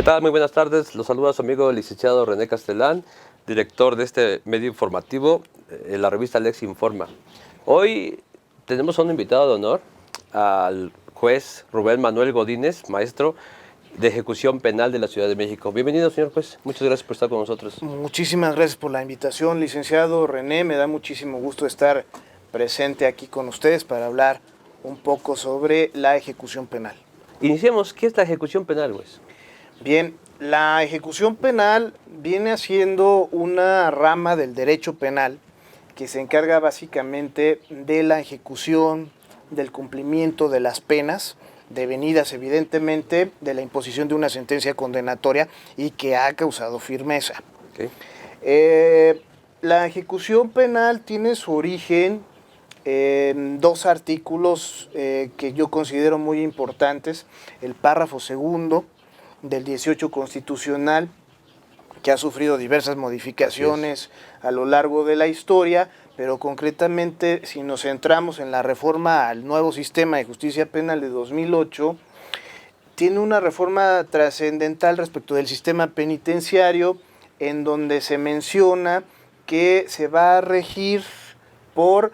¿Qué tal? Muy buenas tardes. Los saluda su amigo el licenciado René Castelán, director de este medio informativo, la revista Lex Informa. Hoy tenemos a un invitado de honor, al juez Rubén Manuel Godínez, maestro de ejecución penal de la Ciudad de México. Bienvenido, señor juez. Muchas gracias por estar con nosotros. Muchísimas gracias por la invitación, licenciado René. Me da muchísimo gusto estar presente aquí con ustedes para hablar un poco sobre la ejecución penal. Iniciemos. ¿Qué es la ejecución penal, juez? Bien, la ejecución penal viene siendo una rama del derecho penal que se encarga básicamente de la ejecución, del cumplimiento de las penas, devenidas evidentemente de la imposición de una sentencia condenatoria y que ha causado firmeza. Okay. La ejecución penal tiene su origen en dos artículos que yo considero muy importantes. El párrafo segundo del 18 constitucional, que ha sufrido diversas modificaciones a lo largo de la historia, pero concretamente si nos centramos en la reforma al nuevo sistema de justicia penal de 2008, tiene una reforma trascendental respecto del sistema penitenciario, en donde se menciona que se va a regir por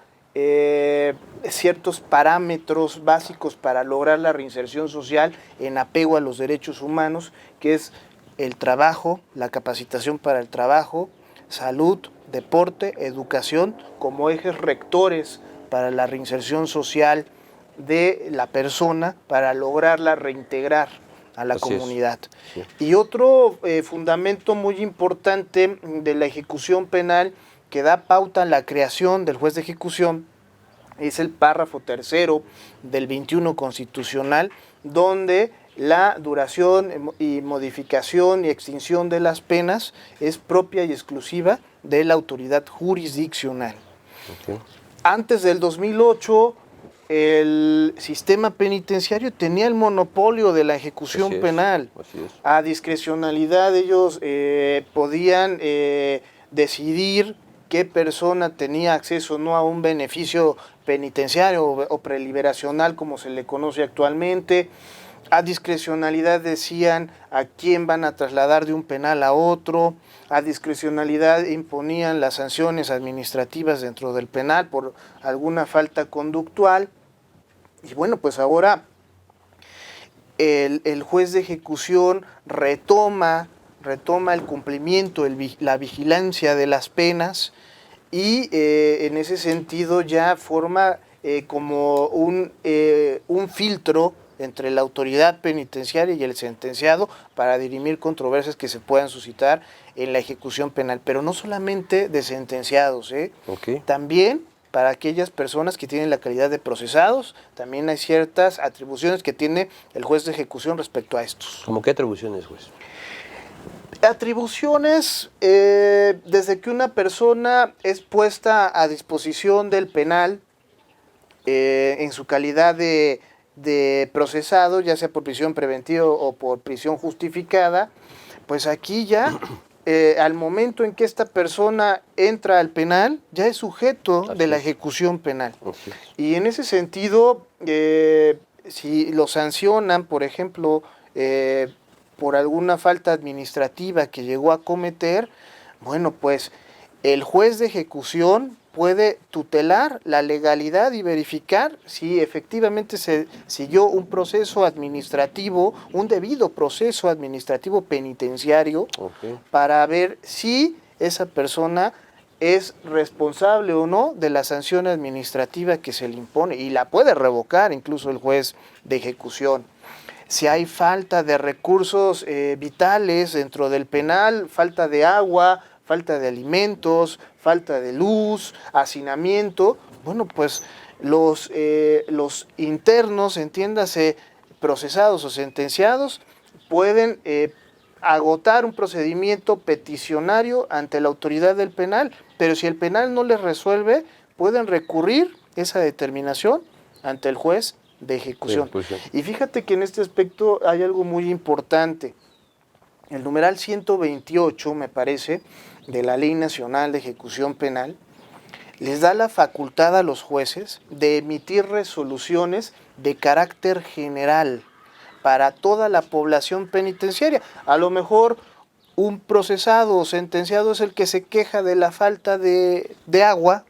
ciertos parámetros básicos para lograr la reinserción social en apego a los derechos humanos, que es el trabajo, la capacitación para el trabajo, salud, deporte, educación, como ejes rectores para la reinserción social de la persona para lograrla reintegrar a la comunidad. Sí. Y otro fundamento muy importante de la ejecución penal que da pauta a la creación del juez de ejecución es el párrafo tercero del 21 constitucional, donde la duración y modificación y extinción de las penas es propia y exclusiva de la autoridad jurisdiccional. Okay. Antes del 2008, el sistema penitenciario tenía el monopolio de la ejecución penal. Así es. A discrecionalidad ellos podían decidir qué persona tenía acceso o no a un beneficio penitenciario o preliberacional, como se le conoce actualmente. A discrecionalidad decían a quién van a trasladar de un penal a otro. A discrecionalidad imponían las sanciones administrativas dentro del penal por alguna falta conductual. Y bueno, pues ahora el juez de ejecución retoma el cumplimiento, la vigilancia de las penas y en ese sentido ya forma como un filtro entre la autoridad penitenciaria y el sentenciado para dirimir controversias que se puedan suscitar en la ejecución penal, pero no solamente de sentenciados, Okay. También para aquellas personas que tienen la calidad de procesados, también hay ciertas atribuciones que tiene el juez de ejecución respecto a estos. ¿Cómo qué atribuciones, juez? Atribuciones, desde que una persona es puesta a disposición del penal en su calidad de procesado, ya sea por prisión preventiva o por prisión justificada, pues aquí ya, al momento en que esta persona entra al penal, ya es sujeto de la ejecución penal. Y en ese sentido, si lo sancionan, por ejemplo, por alguna falta administrativa que llegó a cometer, bueno, pues el juez de ejecución puede tutelar la legalidad y verificar si efectivamente se siguió un proceso administrativo, un debido proceso administrativo penitenciario, para ver si esa persona es responsable o no de la sanción administrativa que se le impone, y la puede revocar incluso el juez de ejecución. Si hay falta de recursos vitales dentro del penal, falta de agua, falta de alimentos, falta de luz, hacinamiento, bueno, pues los internos, entiéndase, procesados o sentenciados, pueden agotar un procedimiento peticionario ante la autoridad del penal, pero si el penal no les resuelve, pueden recurrir esa determinación ante el juez de ejecución. Y fíjate que en este aspecto hay algo muy importante. El numeral 128, me parece, de la Ley Nacional de Ejecución Penal, les da la facultad a los jueces de emitir resoluciones de carácter general para toda la población penitenciaria. A lo mejor un procesado o sentenciado es el que se queja de la falta de agua.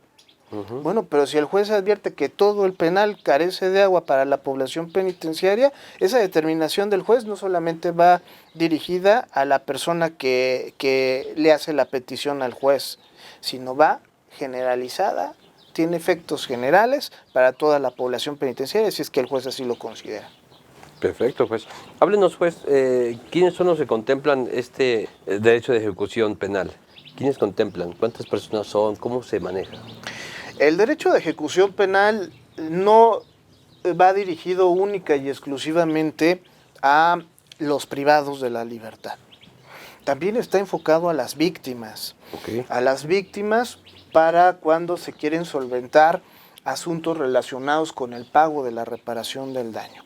Bueno, pero si el juez advierte que todo el penal carece de agua para la población penitenciaria, esa determinación del juez no solamente va dirigida a la persona que le hace la petición al juez, sino va generalizada, tiene efectos generales para toda la población penitenciaria, si es que el juez así lo considera. Perfecto, pues. Háblenos, juez, ¿quiénes son los que contemplan este derecho de ejecución penal? ¿Quiénes contemplan? ¿Cuántas personas son? ¿Cómo se maneja? El derecho de ejecución penal no va dirigido única y exclusivamente a los privados de la libertad. También está enfocado a las víctimas. Okay. A las víctimas para cuando se quieren solventar asuntos relacionados con el pago de la reparación del daño.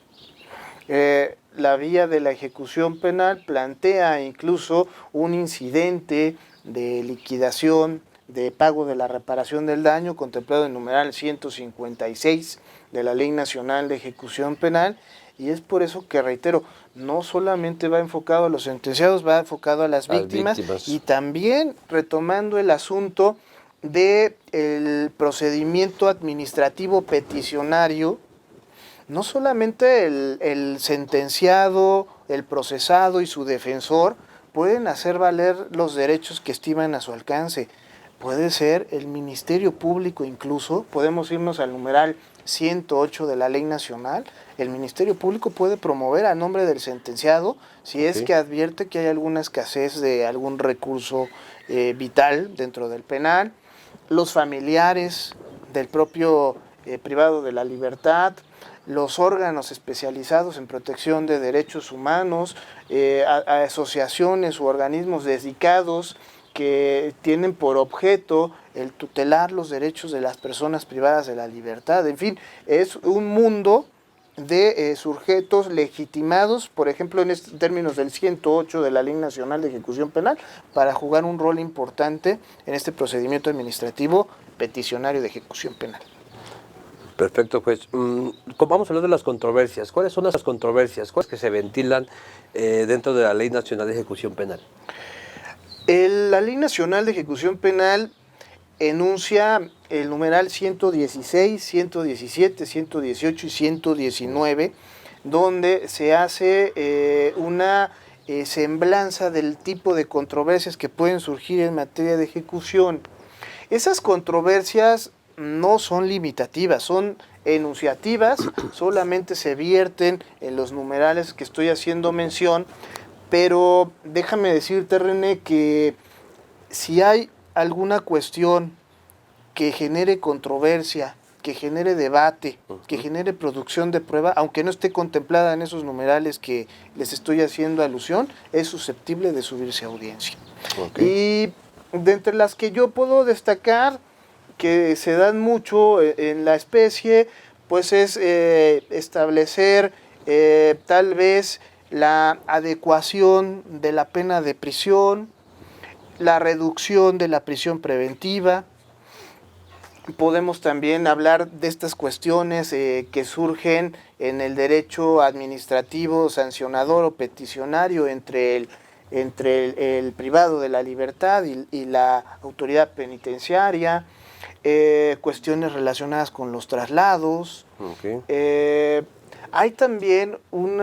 La vía de la ejecución penal plantea incluso un incidente de liquidación de pago de la reparación del daño contemplado en numeral 156 de la Ley Nacional de Ejecución Penal, y es por eso que, reitero, no solamente va enfocado a los sentenciados, va enfocado a las víctimas, y también retomando el asunto del procedimiento administrativo peticionario. No solamente el sentenciado, el procesado y su defensor pueden hacer valer los derechos que estiman a su alcance. Puede ser el Ministerio Público incluso, podemos irnos al numeral 108 de la Ley Nacional. El Ministerio Público puede promover a nombre del sentenciado si es que advierte que hay alguna escasez de algún recurso vital dentro del penal. Los familiares del propio privado de la libertad, los órganos especializados en protección de derechos humanos, asociaciones u organismos dedicados que tienen por objeto el tutelar los derechos de las personas privadas de la libertad. En fin, es un mundo de sujetos legitimados, por ejemplo, en términos del 108 de la Ley Nacional de Ejecución Penal, para jugar un rol importante en este procedimiento administrativo peticionario de ejecución penal. Perfecto, pues vamos a hablar de las controversias. ¿Cuáles son las controversias? ¿Cuáles que se ventilan dentro de la Ley Nacional de Ejecución Penal? La Ley Nacional de Ejecución Penal enuncia el numeral 116, 117, 118 y 119, donde se hace una semblanza del tipo de controversias que pueden surgir en materia de ejecución. Esas controversias no son limitativas, son enunciativas, solamente se vierten en los numerales que estoy haciendo mención, pero déjame decirte, René, que si hay alguna cuestión que genere controversia, que genere debate, que genere producción de prueba, aunque no esté contemplada en esos numerales que les estoy haciendo alusión, es susceptible de subirse a audiencia. Y de entre las que yo puedo destacar, que se dan mucho en la especie, pues es establecer tal vez la adecuación de la pena de prisión, la reducción de la prisión preventiva. Podemos también hablar de estas cuestiones que surgen en el derecho administrativo, sancionador o peticionario entre el privado de la libertad y la autoridad penitenciaria, cuestiones relacionadas con los traslados. Hay también un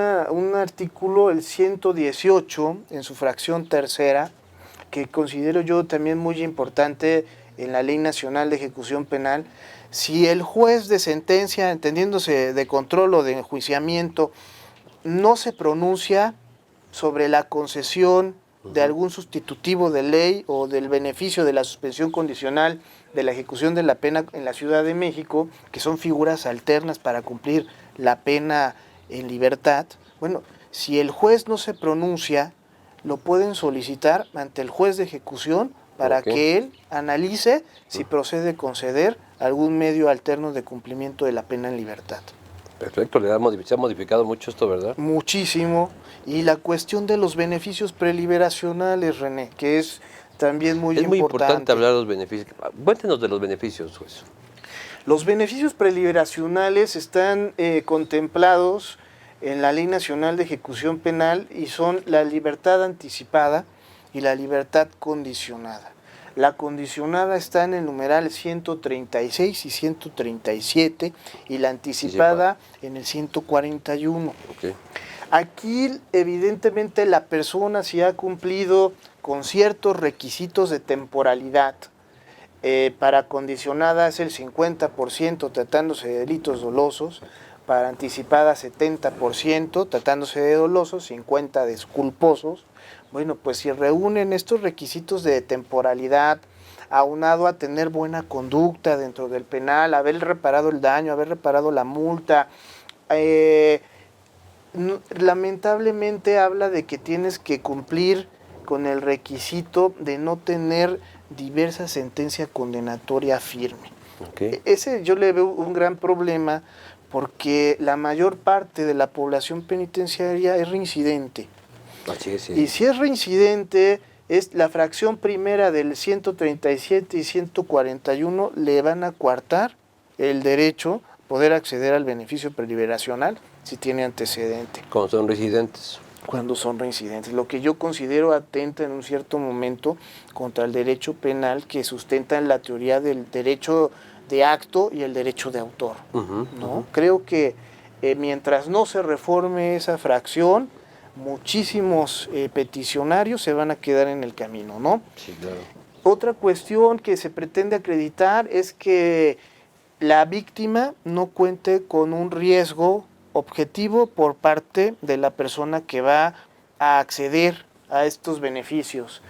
artículo, el 118, en su fracción tercera, que considero yo también muy importante en la Ley Nacional de Ejecución Penal. Si el juez de sentencia, entendiéndose de control o de enjuiciamiento, no se pronuncia sobre la concesión de algún sustitutivo de ley o del beneficio de la suspensión condicional de la ejecución de la pena en la Ciudad de México, que son figuras alternas para cumplir la pena en libertad, bueno, si el juez no se pronuncia, lo pueden solicitar ante el juez de ejecución para que él analice si procede conceder algún medio alterno de cumplimiento de la pena en libertad. Perfecto, se ha modificado mucho esto, ¿verdad? Muchísimo. Y la cuestión de los beneficios preliberacionales, René, que es también muy importante. Es muy importante hablar de los beneficios. Cuéntenos de los beneficios, juez. Los beneficios preliberacionales están contemplados en la Ley Nacional de Ejecución Penal y son la libertad anticipada y la libertad condicionada. La condicionada está en el numeral 136 y 137 y la anticipada en el 141. Okay. Aquí evidentemente la persona, si ha cumplido con ciertos requisitos de temporalidad, para condicionada es el 50% tratándose de delitos dolosos, para anticipada 70% tratándose de dolosos, 50% de culposos. Bueno, pues si reúnen estos requisitos de temporalidad, aunado a tener buena conducta dentro del penal, haber reparado el daño, haber reparado la multa, lamentablemente habla de que tienes que cumplir con el requisito de no tener diversa sentencia condenatoria firme. Okay. Ese yo le veo un gran problema porque la mayor parte de la población penitenciaria es reincidente. Así es, sí. Y si es reincidente, es la fracción primera del 137 y 141 le van a coartar el derecho a poder acceder al beneficio preliberacional si tiene antecedente. Como son residentes. Cuando son reincidentes, lo que yo considero atenta en un cierto momento contra el derecho penal que sustenta en la teoría del derecho de acto y el derecho de autor, ¿no? Creo que mientras no se reforme esa fracción, muchísimos peticionarios se van a quedar en el camino, ¿no? Sí, claro. Otra cuestión que se pretende acreditar es que la víctima no cuente con un riesgo objetivo por parte de la persona que va a acceder a estos beneficios.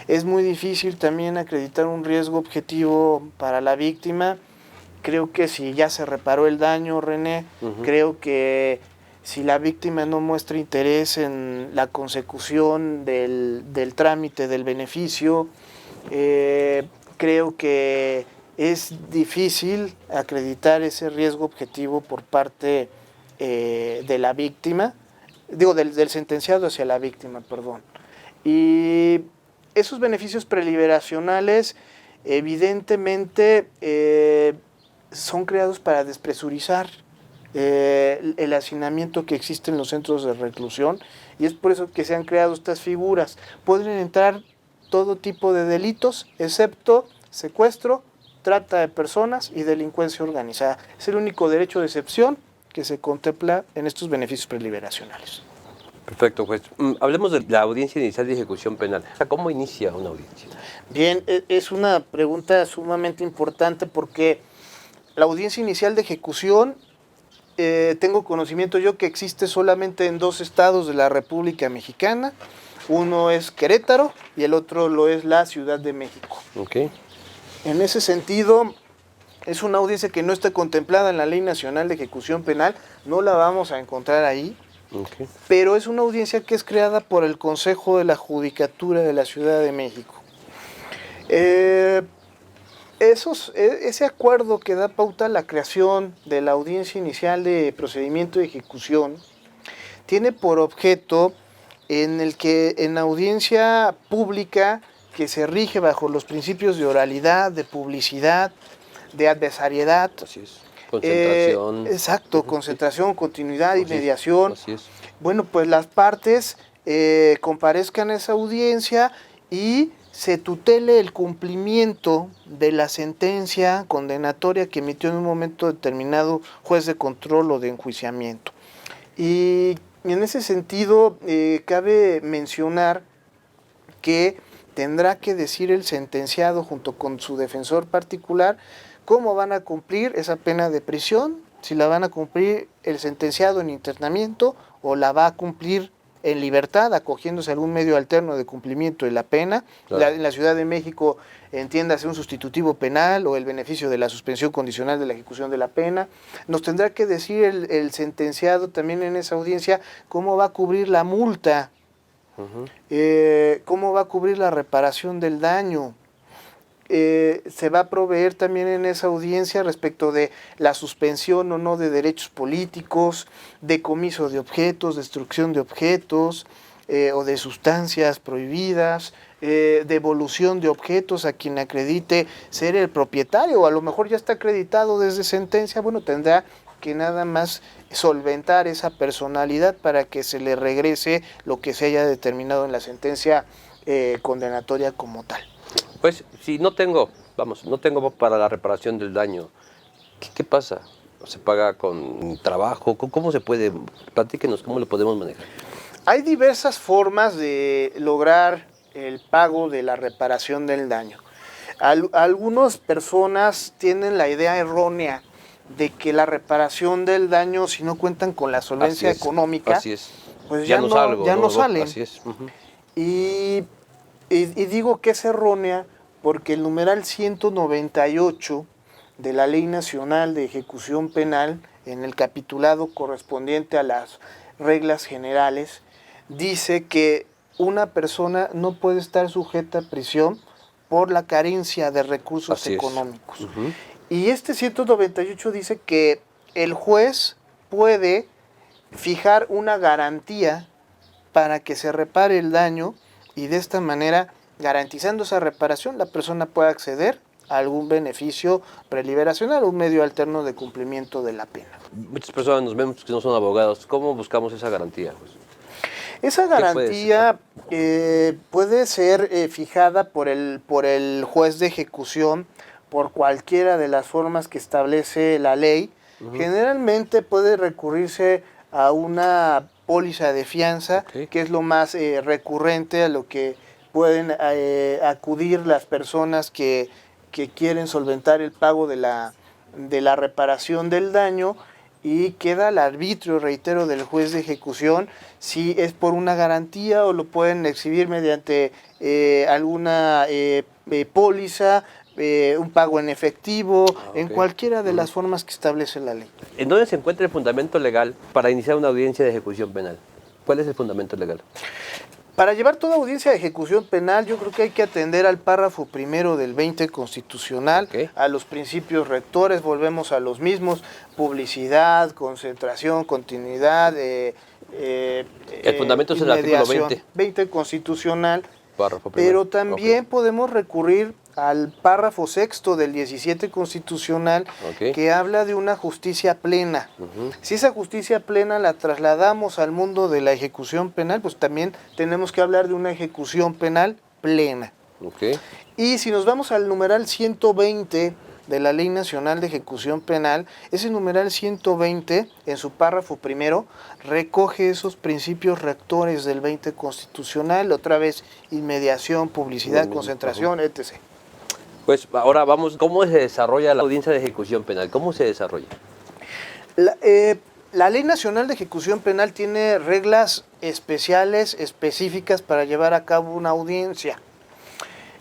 Es muy difícil también acreditar un riesgo objetivo para la víctima. Creo que si ya se reparó el daño, René, creo que si la víctima no muestra interés en la consecución del trámite del beneficio, creo que es difícil acreditar ese riesgo objetivo por parte de la víctima, digo, del sentenciado hacia la víctima, perdón. Y esos beneficios preliberacionales, evidentemente, son creados para despresurizar el hacinamiento que existe en los centros de reclusión, y es por eso que se han creado estas figuras. Pueden entrar todo tipo de delitos, excepto secuestro, trata de personas y delincuencia organizada. Es el único derecho de excepción que se contempla en estos beneficios preliberacionales. Perfecto, pues hablemos de la audiencia inicial de ejecución penal. ¿Cómo inicia una audiencia? Bien, es una pregunta sumamente importante porque la audiencia inicial de ejecución, tengo conocimiento yo que existe solamente en 2 estados de la República Mexicana. Uno es Querétaro y el otro lo es la Ciudad de México. Okay. En ese sentido, es una audiencia que no está contemplada en la Ley Nacional de Ejecución Penal, no la vamos a encontrar ahí, Okay. pero es una audiencia que es creada por el Consejo de la Judicatura de la Ciudad de México. Ese acuerdo que da pauta a la creación de la audiencia inicial de procedimiento de ejecución tiene por objeto en audiencia pública que se rige bajo los principios de oralidad, de publicidad, de adversariedad. Así es. Concentración. Exacto, concentración, continuidad y Así mediación. Así es. Bueno, pues las partes comparezcan a esa audiencia y se tutele el cumplimiento de la sentencia condenatoria que emitió en un momento determinado juez de control o de enjuiciamiento. Y en ese sentido, cabe mencionar que tendrá que decir el sentenciado junto con su defensor particular cómo van a cumplir esa pena de prisión, si la van a cumplir el sentenciado en internamiento o la va a cumplir en libertad, acogiéndose a algún medio alterno de cumplimiento de la pena. Claro. En la Ciudad de México, entiéndase un sustitutivo penal o el beneficio de la suspensión condicional de la ejecución de la pena. Nos tendrá que decir el sentenciado también en esa audiencia cómo va a cubrir la multa, cómo va a cubrir la reparación del daño. Se va a proveer también en esa audiencia respecto de la suspensión o no de derechos políticos, decomiso de objetos, destrucción de objetos o de sustancias prohibidas, devolución de objetos a quien acredite ser el propietario, o a lo mejor ya está acreditado desde sentencia, bueno, tendrá que nada más solventar esa personalidad para que se le regrese lo que se haya determinado en la sentencia condenatoria como tal. Pues si no tengo, no tengo para la reparación del daño, ¿qué pasa? ¿Se paga con trabajo? ¿Cómo se puede? Platíquenos, ¿cómo lo podemos manejar? Hay diversas formas de lograr el pago de la reparación del daño. Algunas personas tienen la idea errónea de que la reparación del daño, si no cuentan con la solvencia económica, así es. pues ya no salen. Así es. Y digo que es errónea porque el numeral 198 de la Ley Nacional de Ejecución Penal, en el capitulado correspondiente a las reglas generales, dice que una persona no puede estar sujeta a prisión por la carencia de recursos económicos. Y este 198 dice que el juez puede fijar una garantía para que se repare el daño y de esta manera, garantizando esa reparación, la persona puede acceder a algún beneficio preliberacional o un medio alterno de cumplimiento de la pena. Muchas personas nos vemos que no son abogados. ¿Cómo buscamos esa garantía? Pues, esa garantía puede ser fijada por el juez de ejecución por cualquiera de las formas que establece la ley. Generalmente puede recurrirse a una póliza de fianza, que es lo más recurrente a lo que pueden acudir las personas que quieren solventar el pago de la reparación del daño, y queda al arbitrio, reitero, del juez de ejecución si es por una garantía o lo pueden exhibir mediante alguna póliza, un pago en efectivo, en cualquiera de las formas que establece la ley. ¿En dónde se encuentra el fundamento legal para iniciar una audiencia de ejecución penal? ¿Cuál es el fundamento legal? Para llevar toda audiencia de ejecución penal, yo creo que hay que atender al párrafo primero del 20 constitucional, a los principios rectores, volvemos a los mismos: publicidad, concentración, continuidad, el fundamento es el artículo 20 constitucional, párrafo primero. Pero también podemos recurrir al párrafo sexto del 17 constitucional, que habla de una justicia plena. Si esa justicia plena la trasladamos al mundo de la ejecución penal, pues también tenemos que hablar de una ejecución penal plena. Y si nos vamos al numeral 120 de la Ley Nacional de Ejecución Penal, ese numeral 120, en su párrafo primero, recoge esos principios rectores del 20 constitucional, otra vez inmediación, publicidad, concentración, etc. Pues ahora vamos, ¿cómo se desarrolla la audiencia de ejecución penal? ¿Cómo se desarrolla? La Ley Nacional de Ejecución Penal tiene reglas especiales, específicas para llevar a cabo una audiencia.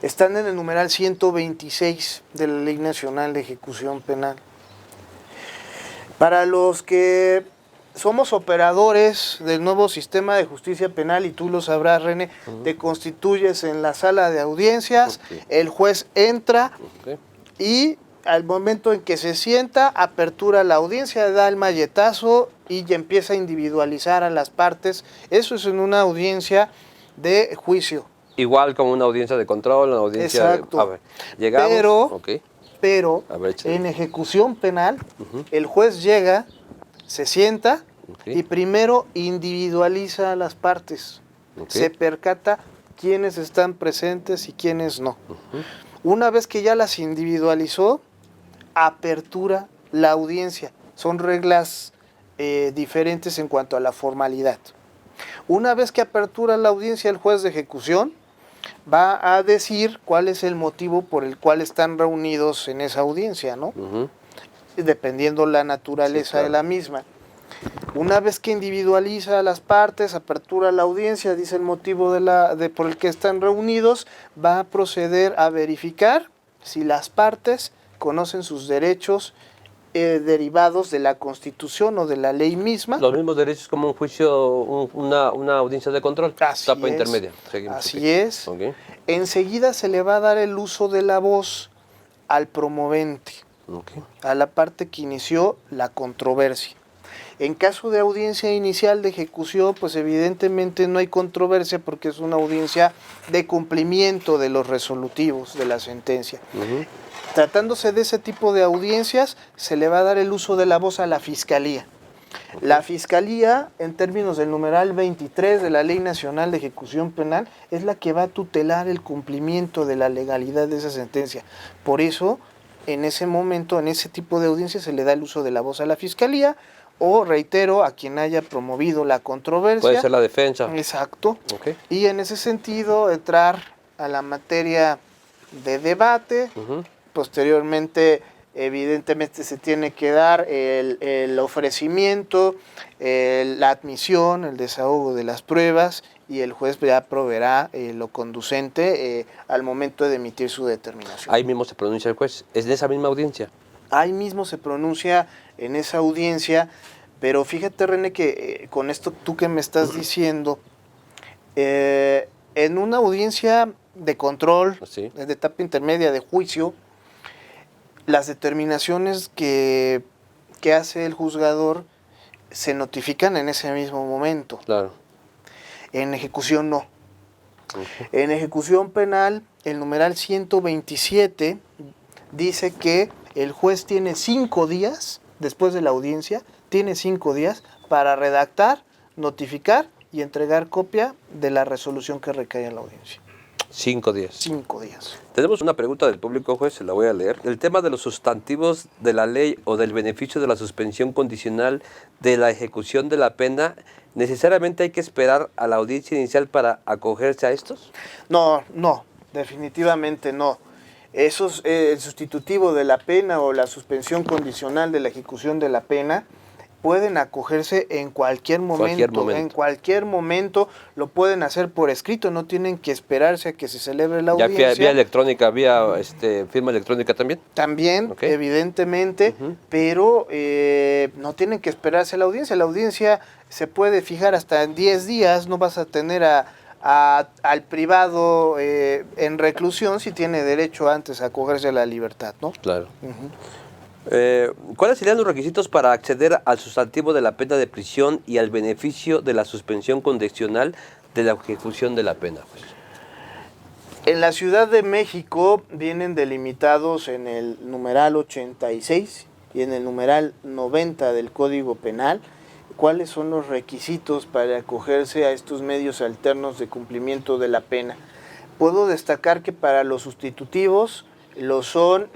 Están en el numeral 126 de la Ley Nacional de Ejecución Penal. Para los que somos operadores del nuevo sistema de justicia penal, y tú lo sabrás, René, te constituyes en la sala de audiencias, el juez entra y al momento en que se sienta, apertura la audiencia, da el malletazo y ya empieza a individualizar a las partes. Eso es en una audiencia de juicio. Igual como una audiencia de control, una audiencia... Exacto. A ver, llegamos... Pero en ejecución penal, el juez llega, se sienta y primero individualiza a las partes. Se percata quiénes están presentes y quiénes no. Una vez que ya las individualizó, apertura la audiencia. Son reglas diferentes en cuanto a la formalidad. Una vez que apertura la audiencia, el juez de ejecución va a decir cuál es el motivo por el cual están reunidos en esa audiencia, ¿no? Dependiendo la naturaleza de la misma. Una vez que individualiza a las partes, apertura la audiencia, dice el motivo por el que están reunidos, va a proceder a verificar si las partes conocen sus derechos derivados de la Constitución o de la ley misma. Los mismos derechos como un juicio, una audiencia de control, etapa intermedia. Así es. Enseguida se le va a dar el uso de la voz al promovente, a la parte que inició la controversia. En caso de audiencia inicial de ejecución, pues evidentemente no hay controversia porque es una audiencia de cumplimiento de los resolutivos de la sentencia. Tratándose de ese tipo de audiencias, se le va a dar el uso de la voz a la Fiscalía. La Fiscalía, en términos del numeral 23 de la Ley Nacional de Ejecución Penal, es la que va a tutelar el cumplimiento de la legalidad de esa sentencia. Por eso, en ese momento, en ese tipo de audiencias, se le da el uso de la voz a la Fiscalía, o reitero, a quien haya promovido la controversia. Puede ser la defensa. Exacto. Okay. Y en ese sentido, entrar a la materia de debate. Posteriormente, evidentemente, se tiene que dar el ofrecimiento, la admisión, el desahogo de las pruebas, y el juez ya proveerá lo conducente al momento de emitir su determinación. Ahí mismo se pronuncia el juez. ¿Es de esa misma audiencia? Ahí mismo se pronuncia en esa audiencia, pero fíjate, René, que con esto tú que me estás diciendo, en una audiencia de control, ¿Sí? de etapa intermedia de juicio, las determinaciones que hace el juzgador se notifican en ese mismo momento. Claro. En ejecución no. En ejecución penal, el numeral 127 dice que el juez tiene 5 días, después de la audiencia, tiene 5 días para redactar, notificar y entregar copia de la resolución que recae en la audiencia. 5 días. 5 días. Tenemos una pregunta del público, juez, se la voy a leer. El tema de los sustantivos de la ley o del beneficio de la suspensión condicional de la ejecución de la pena, ¿necesariamente hay que esperar a la audiencia inicial para acogerse a estos? No, definitivamente no. Esos, el sustitutivo de la pena o la suspensión condicional de la ejecución de la pena pueden acogerse en cualquier momento. En cualquier momento lo pueden hacer por escrito, no tienen que esperarse a que se celebre la audiencia. ¿Ya vía electrónica, vía firma electrónica también? También, okay, evidentemente, pero no tienen que esperarse a la audiencia. La audiencia se puede fijar hasta en 10 días, no vas a tener al privado en reclusión si tiene derecho antes a acogerse a la libertad, ¿no? Claro. ¿Cuáles serían los requisitos para acceder al sustantivo de la pena de prisión y al beneficio de la suspensión condicional de la ejecución de la pena? Pues? En la Ciudad de México vienen delimitados en el numeral 86 y en el numeral 90 del Código Penal cuáles son los requisitos para acogerse a estos medios alternos de cumplimiento de la pena. Puedo destacar que para los sustitutivos lo son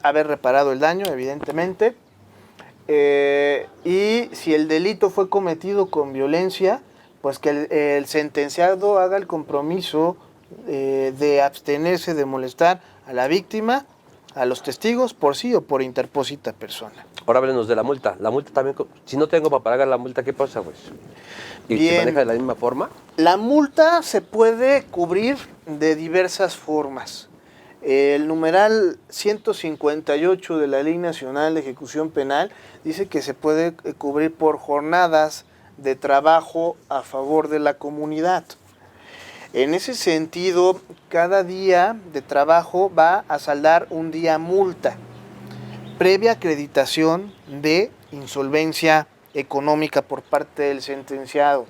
haber reparado el daño, evidentemente, y si el delito fue cometido con violencia, pues que el sentenciado haga el compromiso de abstenerse de molestar a la víctima, a los testigos, por sí o por interpósita persona. Ahora háblenos de la multa. La multa también, si no tengo para pagar la multa, ¿qué pasa, pues? ¿Y Bien, se maneja de la misma forma? La multa se puede cubrir de diversas formas. El numeral 158 de la Ley Nacional de Ejecución Penal dice que se puede cubrir por jornadas de trabajo a favor de la comunidad. En ese sentido, cada día de trabajo va a saldar un día multa, previa acreditación de insolvencia económica por parte del sentenciado.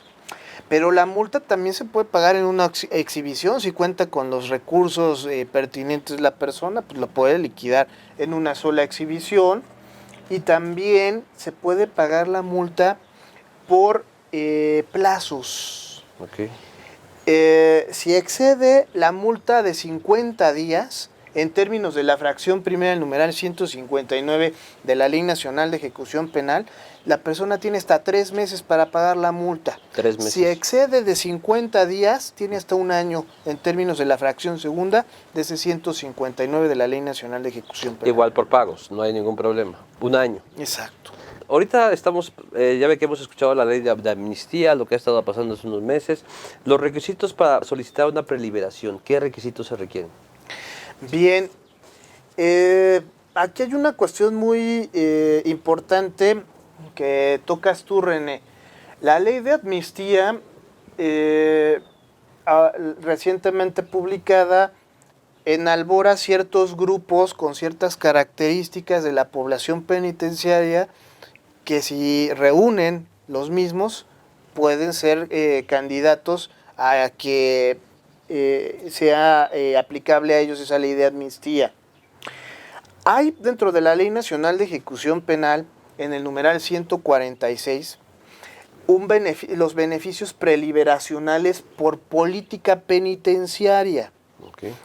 Pero la multa también se puede pagar en una exhibición, si cuenta con los recursos pertinentes la persona, pues lo puede liquidar en una sola exhibición. Y también se puede pagar la multa por plazos. Okay. Si excede la multa de 50 días, en términos de la fracción primera del numeral 159 de la Ley Nacional de Ejecución Penal, la persona tiene hasta 3 meses para pagar la multa. 3 meses. Si excede de 50 días, tiene hasta 1 año en términos de la fracción segunda de ese 159 de la Ley Nacional de Ejecución Penal. Igual por pagos, no hay ningún problema. 1 año. Exacto. Ahorita estamos, ya ve que hemos escuchado la ley de amnistía, lo que ha estado pasando hace unos meses. Los requisitos para solicitar una preliberación, ¿qué requisitos se requieren? Bien, aquí hay una cuestión muy importante que tocas tú, René. La ley de amnistía, recientemente publicada, enalbora ciertos grupos con ciertas características de la población penitenciaria que si reúnen los mismos pueden ser candidatos a que sea aplicable a ellos esa ley de amnistía. Hay dentro de la Ley Nacional de Ejecución Penal, en el numeral 146, los beneficios preliberacionales por política penitenciaria. Okay.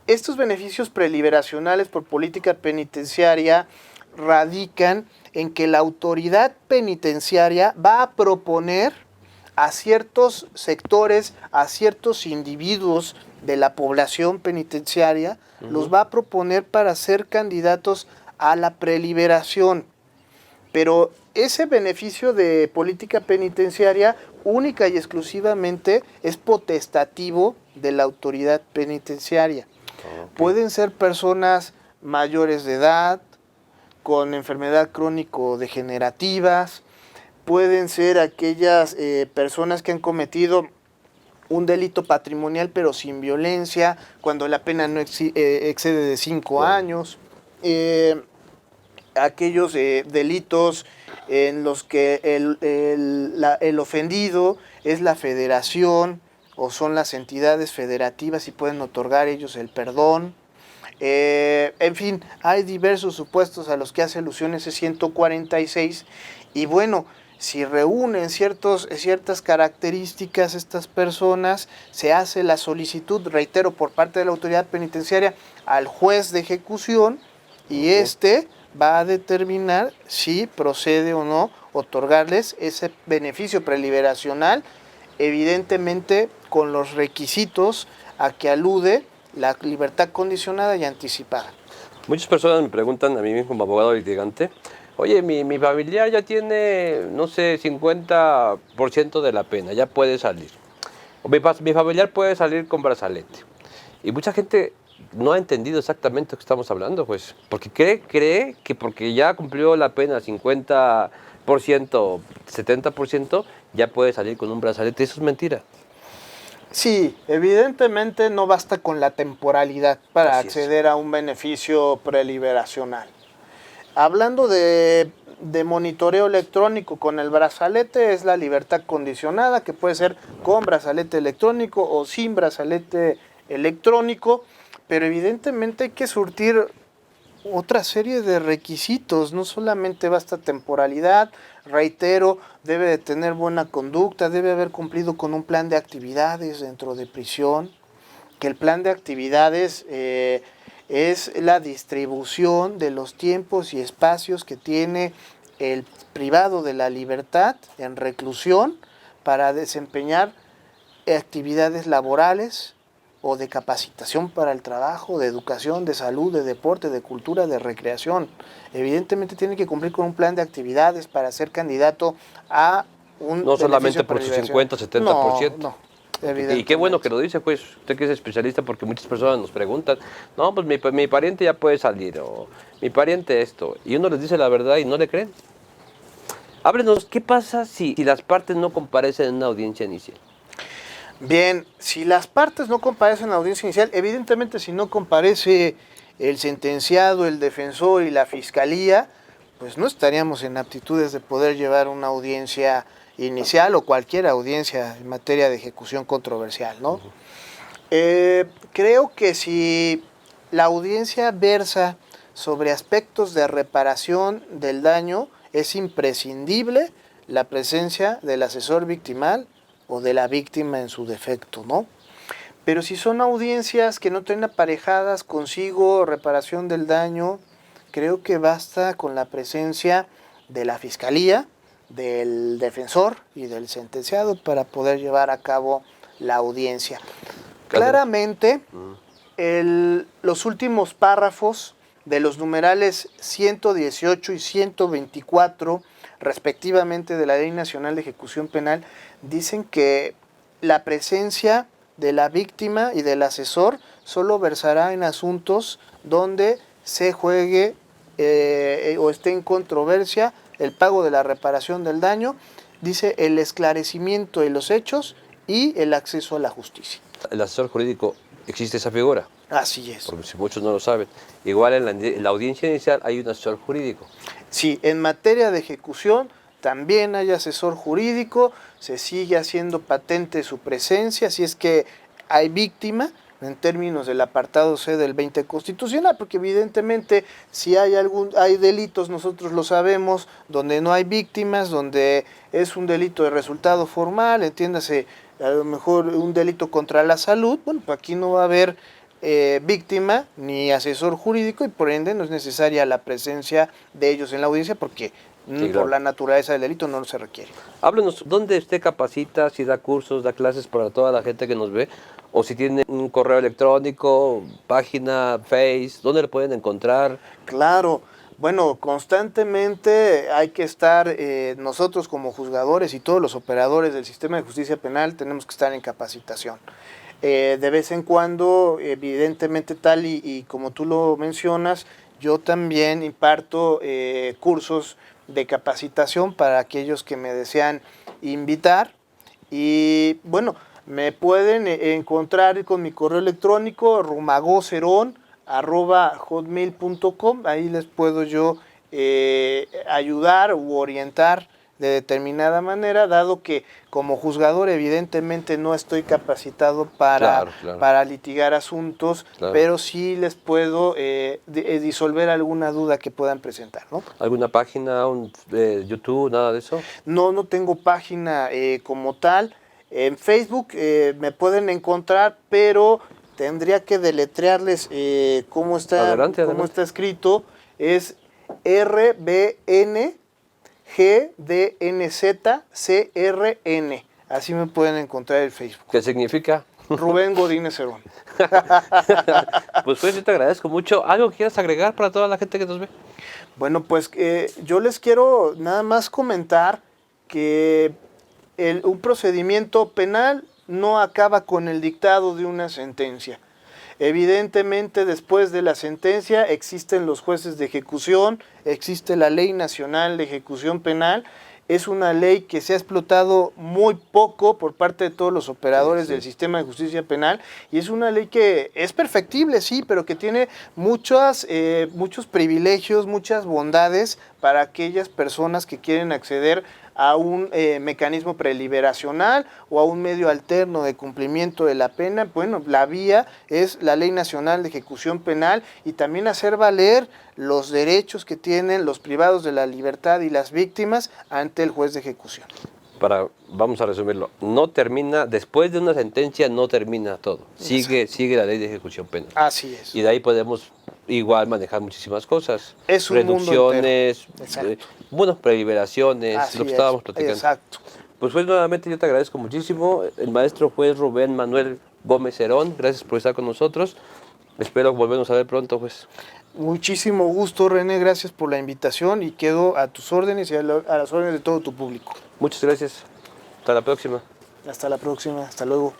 Estos beneficios preliberacionales por política penitenciaria radican en que la autoridad penitenciaria va a proponer a ciertos sectores, a ciertos individuos de la población penitenciaria, los va a proponer para ser candidatos a la preliberación. Pero ese beneficio de política penitenciaria única y exclusivamente es potestativo de la autoridad penitenciaria. Okay. Pueden ser personas mayores de edad, con enfermedad crónico-degenerativas, pueden ser aquellas personas que han cometido un delito patrimonial pero sin violencia, cuando la pena no excede de 5 años, aquellos delitos en los que el ofendido es la federación o son las entidades federativas y pueden otorgar ellos el perdón. En fin, hay diversos supuestos a los que hace alusión ese 146 y bueno, si reúnen ciertas características estas personas, se hace la solicitud, reitero, por parte de la autoridad penitenciaria al juez de ejecución y va a determinar si procede o no otorgarles ese beneficio preliberacional, evidentemente con los requisitos a que alude la libertad condicionada y anticipada. Muchas personas me preguntan a mí mismo como abogado litigante, oye, mi familiar ya tiene, no sé, 50% de la pena, ya puede salir. O mi familiar puede salir con brazalete. Y mucha gente no ha entendido exactamente lo que estamos hablando, pues, porque cree que porque ya cumplió la pena 50%, 70%, ya puede salir con un brazalete. Eso es mentira. Sí, evidentemente no basta con la temporalidad para acceder a un beneficio preliberacional. Hablando de monitoreo electrónico con el brazalete, es la libertad condicionada, que puede ser con brazalete electrónico o sin brazalete electrónico, pero evidentemente hay que surtir otra serie de requisitos, no solamente basta temporalidad, reitero, debe de tener buena conducta, debe haber cumplido con un plan de actividades dentro de prisión, que el plan de actividades es la distribución de los tiempos y espacios que tiene el privado de la libertad en reclusión para desempeñar actividades laborales o de capacitación para el trabajo, de educación, de salud, de deporte, de cultura, de recreación. Evidentemente tiene que cumplir con un plan de actividades para ser candidato a un no solamente por su 50, 70%. No, y qué bueno que lo dice, pues, usted que es especialista, porque muchas personas nos preguntan, no, pues mi pariente ya puede salir, o mi pariente esto, y uno les dice la verdad y no le creen. Háblenos, ¿qué pasa si las partes no comparecen en una audiencia inicial? Bien, si las partes no comparecen en la audiencia inicial, evidentemente si no comparece el sentenciado, el defensor y la fiscalía, pues no estaríamos en aptitudes de poder llevar una audiencia inicial o cualquier audiencia en materia de ejecución controversial, ¿no? Creo que si la audiencia versa sobre aspectos de reparación del daño, es imprescindible la presencia del asesor victimal o de la víctima en su defecto, ¿no? Pero si son audiencias que no tienen aparejadas consigo reparación del daño, creo que basta con la presencia de la fiscalía, del defensor y del sentenciado para poder llevar a cabo la audiencia. Claramente, los últimos párrafos de los numerales 118 y 124, respectivamente, de la Ley Nacional de Ejecución Penal, dicen que la presencia de la víctima y del asesor solo versará en asuntos donde se juegue o esté en controversia el pago de la reparación del daño, dice el esclarecimiento de los hechos y el acceso a la justicia. El asesor jurídico, ¿existe esa figura? Así es. Porque si muchos no lo saben. Igual en la audiencia inicial hay un asesor jurídico. Sí, en materia de ejecución también hay asesor jurídico, se sigue haciendo patente su presencia, si es que hay víctima, en términos del apartado C del 20 constitucional, porque evidentemente si hay delitos, nosotros lo sabemos, donde no hay víctimas, donde es un delito de resultado formal, entiéndase, a lo mejor un delito contra la salud, bueno, pues aquí no va a haber víctima ni asesor jurídico y por ende no es necesaria la presencia de ellos en la audiencia porque Sí, claro. por la naturaleza del delito no se requiere. Háblenos, ¿dónde usted capacita, si da cursos, da clases para toda la gente que nos ve? O si tiene un correo electrónico, página, Face, ¿dónde le pueden encontrar? Claro, bueno, constantemente hay que estar, nosotros como juzgadores y todos los operadores del sistema de justicia penal tenemos que estar en capacitación. De vez en cuando, evidentemente tal y como tú lo mencionas, yo también imparto cursos de capacitación para aquellos que me desean invitar y bueno, me pueden encontrar con mi correo electrónico rumagoceron@hotmail.com. Ahí les puedo yo ayudar u orientar de determinada manera, dado que como juzgador evidentemente no estoy capacitado para litigar asuntos, pero sí les puedo disolver alguna duda que puedan presentar, ¿no? ¿Alguna página, YouTube, nada de eso? No tengo página como tal. En Facebook me pueden encontrar, pero tendría que deletrearles cómo está escrito. Es RBNGDNZCRN. Así me pueden encontrar en Facebook. ¿Qué significa? Rubén Godínez Cerón. Pues yo te agradezco mucho. ¿Algo que quieras agregar para toda la gente que nos ve? Bueno, pues yo les quiero nada más comentar que un procedimiento penal no acaba con el dictado de una sentencia. Evidentemente, después de la sentencia existen los jueces de ejecución, existe la Ley Nacional de Ejecución Penal. Es una ley que se ha explotado muy poco por parte de todos los operadores del sistema de justicia penal y es una ley que es perfectible, sí, pero que tiene muchos privilegios, muchas bondades para aquellas personas que quieren acceder a un mecanismo preliberacional o a un medio alterno de cumplimiento de la pena. Bueno, la vía es la Ley Nacional de Ejecución Penal y también hacer valer los derechos que tienen los privados de la libertad y las víctimas ante el juez de ejecución. Vamos a resumirlo, no termina, después de una sentencia no termina todo, sigue la Ley de Ejecución Penal. Así es. Y de ahí podemos igual manejar muchísimas cosas. Es un reducciones, preliberaciones, lo que estábamos platicando. Exacto. Pues nuevamente yo te agradezco muchísimo, el maestro juez Rubén Manuel Gómez Cerón, gracias por estar con nosotros. Espero volvernos a ver pronto, juez. Muchísimo gusto, René, gracias por la invitación y quedo a tus órdenes y a las órdenes de todo tu público. Muchas gracias. Hasta la próxima. Hasta la próxima, hasta luego.